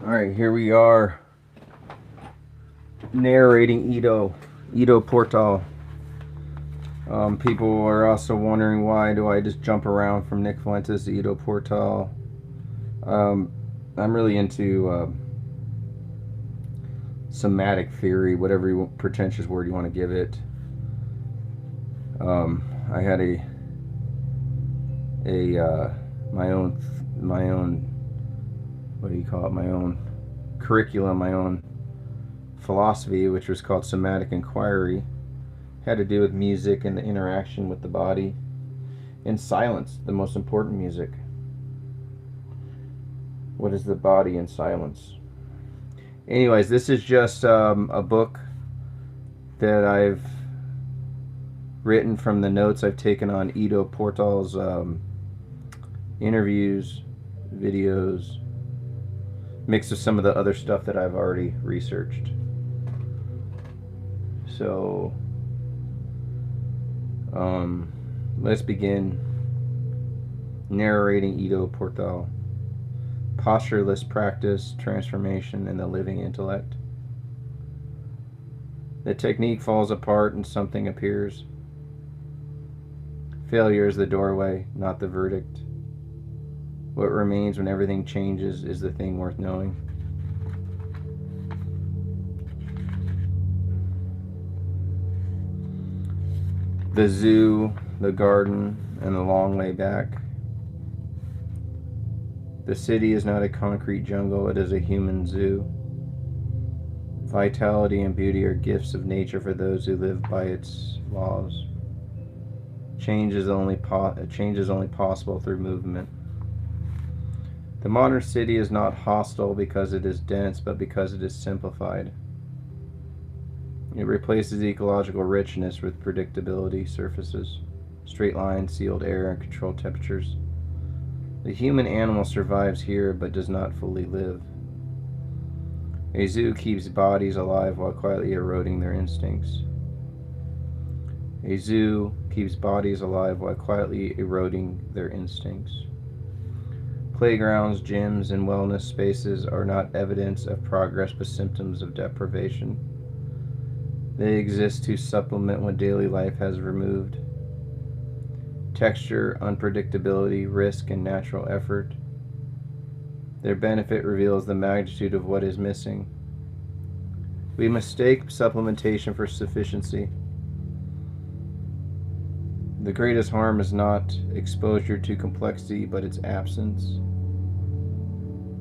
Alright, here we are. Narrating Ido Portal. People are also wondering, why do I just jump around from Nick Fuentes to Ido Portal? I'm really into somatic theory, whatever pretentious word you want to give it. I had my own what do you call it? My own curriculum, my own philosophy, which was called somatic inquiry. Had to do with music and the interaction with the body, and silence, the most important music. What is the body in silence? Anyways, this is just a book that I've written from the notes I've taken on Ido Portal's interviews, videos, mixed with some of the other stuff that I've already researched. So, let's begin. Narrating Ido Portal. Postureless practice, transformation, and the living intellect. The technique falls apart and something appears. Failure is the doorway, not the verdict. What remains when everything changes is the thing worth knowing. The zoo, the garden, and the long way back. The city is not a concrete jungle, it is a human zoo. Vitality and beauty are gifts of nature for those who live by its laws. Change is only possible through movement. The modern city is not hostile because it is dense, but because it is simplified. It replaces ecological richness with predictability surfaces, straight lines, sealed air, and controlled temperatures. The human animal survives here, but does not fully live. A zoo keeps bodies alive while quietly eroding their instincts. A zoo keeps bodies alive while quietly eroding their instincts. Playgrounds, gyms, and wellness spaces are not evidence of progress but symptoms of deprivation. They exist to supplement what daily life has removed. Texture, unpredictability, risk, and natural effort. Their benefit reveals the magnitude of what is missing. We mistake supplementation for sufficiency. The greatest harm is not exposure to complexity, but its absence.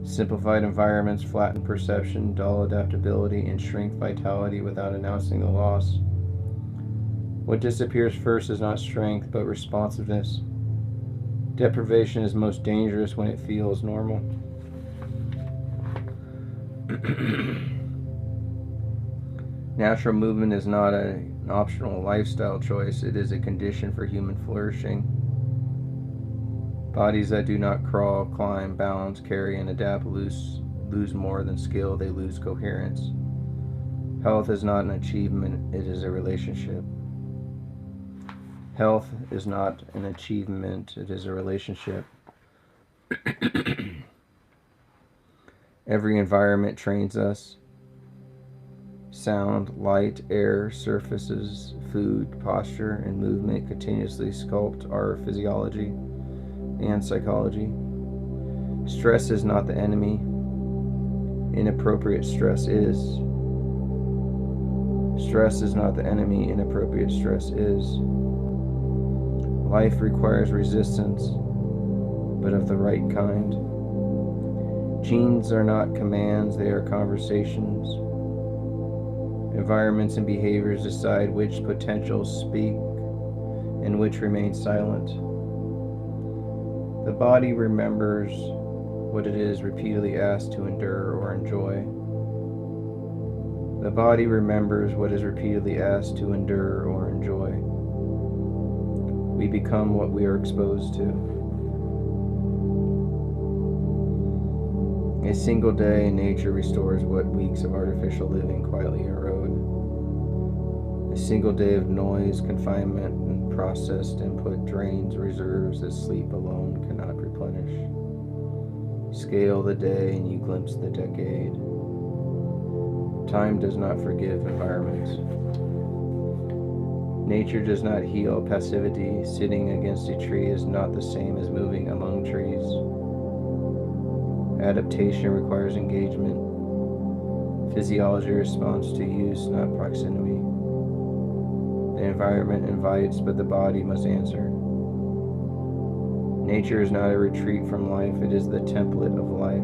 Simplified environments flatten perception, dull adaptability, and shrink vitality without announcing the loss. What disappears first is not strength, but responsiveness. Deprivation is most dangerous when it feels normal. Natural movement is not an optional lifestyle choice, it is a condition for human flourishing. Bodies that do not crawl, climb, balance, carry, and adapt lose more than skill, they lose coherence. Health is not an achievement, it is a relationship. Health is not an achievement, it is a relationship. Every environment trains us. Sound, light, air, surfaces, food, posture, and movement continuously sculpt our physiology and psychology. Stress is not the enemy. Inappropriate stress is. Stress is not the enemy. Inappropriate stress is. Life requires resistance, but of the right kind. Genes are not commands, they are conversations. Environments and behaviors decide which potentials speak and which remain silent. The body remembers what it is repeatedly asked to endure or enjoy. The body remembers what is repeatedly asked to endure or enjoy. We become what we are exposed to. A single day in nature restores what weeks of artificial living quietly erode. A single day of noise, confinement, and processed input drains reserves that sleep alone cannot replenish. Scale the day and you glimpse the decade. Time does not forgive environments. Nature does not heal passivity. Sitting against a tree is not the same as moving among trees. Adaptation requires engagement. Physiology responds to use, not proximity. The environment invites, but the body must answer. Nature is not a retreat from life, it is the template of life.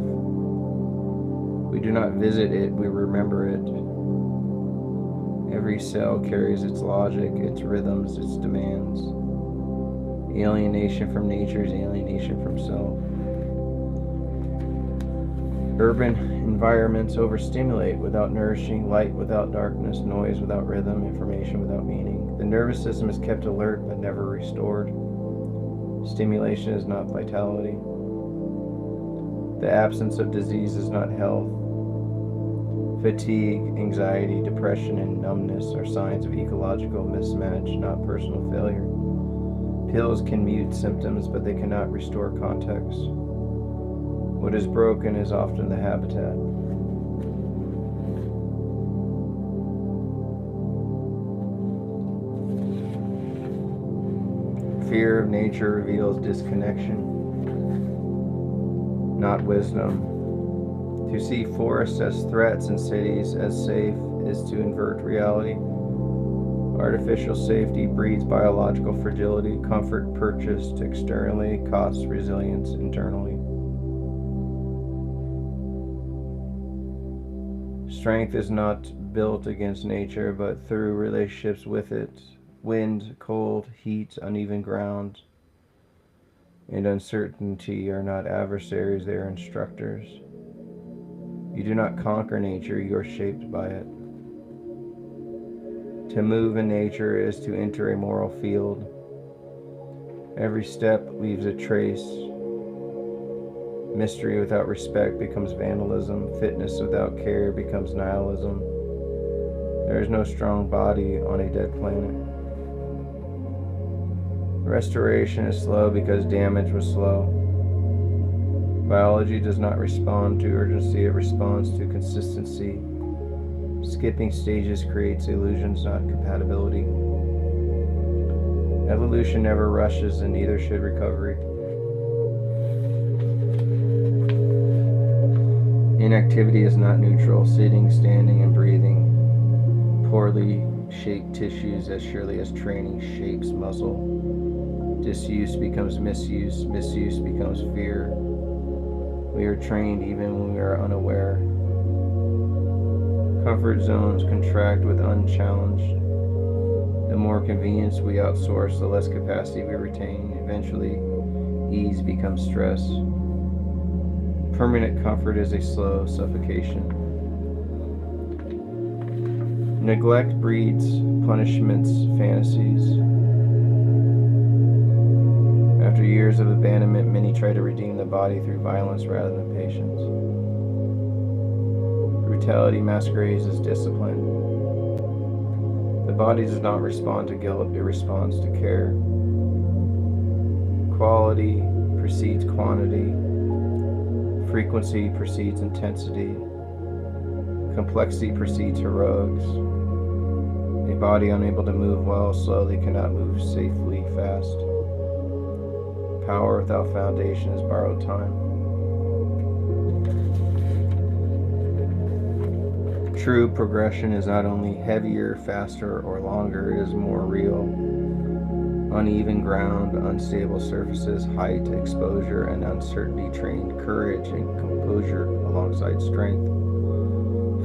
We do not visit it, we remember it. Every cell carries its logic, its rhythms, its demands. Alienation from nature is alienation from self. Urban environments overstimulate without nourishing, light without darkness, noise without rhythm, information without meaning. The nervous system is kept alert but never restored. Stimulation is not vitality. The absence of disease is not health. Fatigue, anxiety, depression, and numbness are signs of ecological mismatch, not personal failure. Pills can mute symptoms, but they cannot restore context. What is broken is often the habitat. Fear of nature reveals disconnection, not wisdom. To see forests as threats and cities as safe is to invert reality. Artificial safety breeds biological fragility. Comfort purchased externally costs resilience internally. Strength is not built against nature, but through relationships with it. Wind, cold, heat, uneven ground, and uncertainty are not adversaries, they are instructors. You do not conquer nature, you are shaped by it. To move in nature is to enter a moral field. Every step leaves a trace. Mystery without respect becomes vandalism. Fitness without care becomes nihilism. There is no strong body on a dead planet. Restoration is slow because damage was slow. Biology does not respond to urgency, it responds to consistency. Skipping stages creates illusions, not compatibility. Evolution never rushes, and neither should recovery. Inactivity is not neutral. Sitting, standing, and breathing poorly shape tissues as surely as training shapes muscle. Disuse becomes misuse. Misuse becomes fear. We are trained even when we are unaware. Comfort zones contract with unchallenged. The more convenience we outsource, the less capacity we retain. Eventually, ease becomes stress. Permanent comfort is a slow suffocation. Neglect breeds punishments, fantasies. After years of abandonment, many try to redeem the body through violence rather than patience. Brutality masquerades as discipline. The body does not respond to guilt, it responds to care. Quality precedes quantity. Frequency precedes intensity. Complexity precedes heroics. A body unable to move well slowly cannot move safely fast. Power without foundation is borrowed time. True progression is not only heavier, faster, or longer, it is more real. Uneven ground, unstable surfaces, height, exposure, and uncertainty trained courage and composure alongside strength.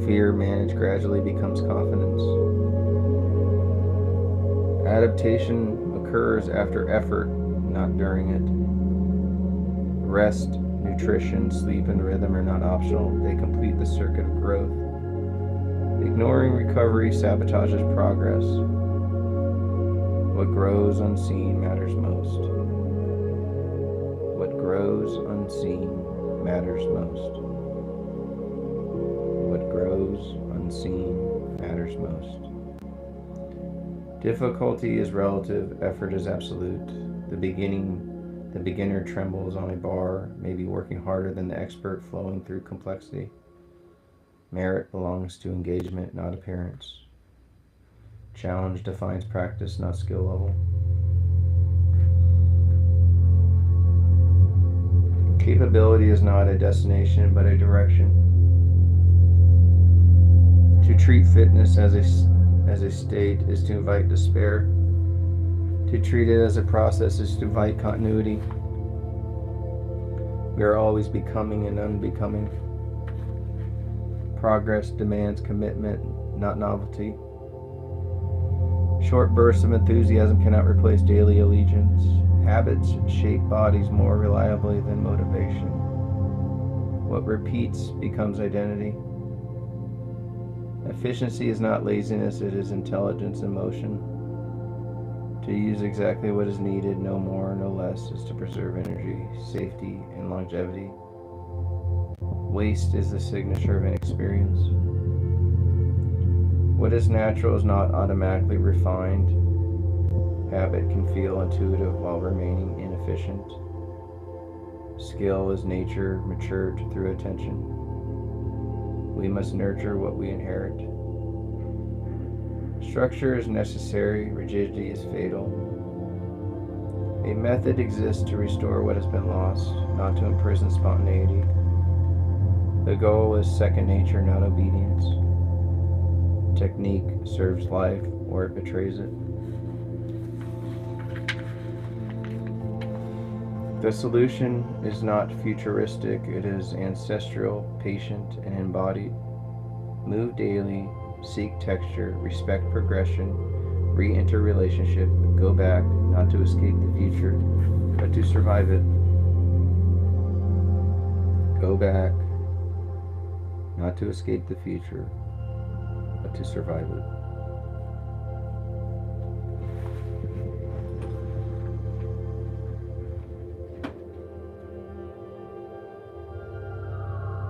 Fear managed gradually becomes confidence. Adaptation occurs after effort, not during it. Rest, nutrition, sleep, and rhythm are not optional. They complete the circuit of growth. Ignoring recovery sabotages progress. What grows unseen matters most. What grows unseen matters most. What grows unseen matters most. Difficulty is relative, effort is absolute. The beginning The beginner trembles on a bar, maybe working harder than the expert flowing through complexity. Merit belongs to engagement, not appearance. Challenge defines practice, not skill level. Capability is not a destination, but a direction. To treat fitness as a state is to invite despair. To treat it as a process is to invite continuity. We are always becoming and unbecoming. Progress demands commitment, not novelty. Short bursts of enthusiasm cannot replace daily allegiance. Habits shape bodies more reliably than motivation. What repeats becomes identity. Efficiency is not laziness, it is intelligence in motion. To use exactly what is needed, no more, no less, is to preserve energy, safety, and longevity. Waste is the signature of inexperience. What is natural is not automatically refined. Habit can feel intuitive while remaining inefficient. Skill is nature matured through attention. We must nurture what we inherit. Structure is necessary, rigidity is fatal. A method exists to restore what has been lost, not to imprison spontaneity. The goal is second nature, not obedience. Technique serves life or it betrays it. The solution is not futuristic, it is ancestral, patient, and embodied. Move daily, seek texture, respect progression, re-enter relationship, go back, not to escape the future, but to survive it. Go back, not to escape the future, but to survive it.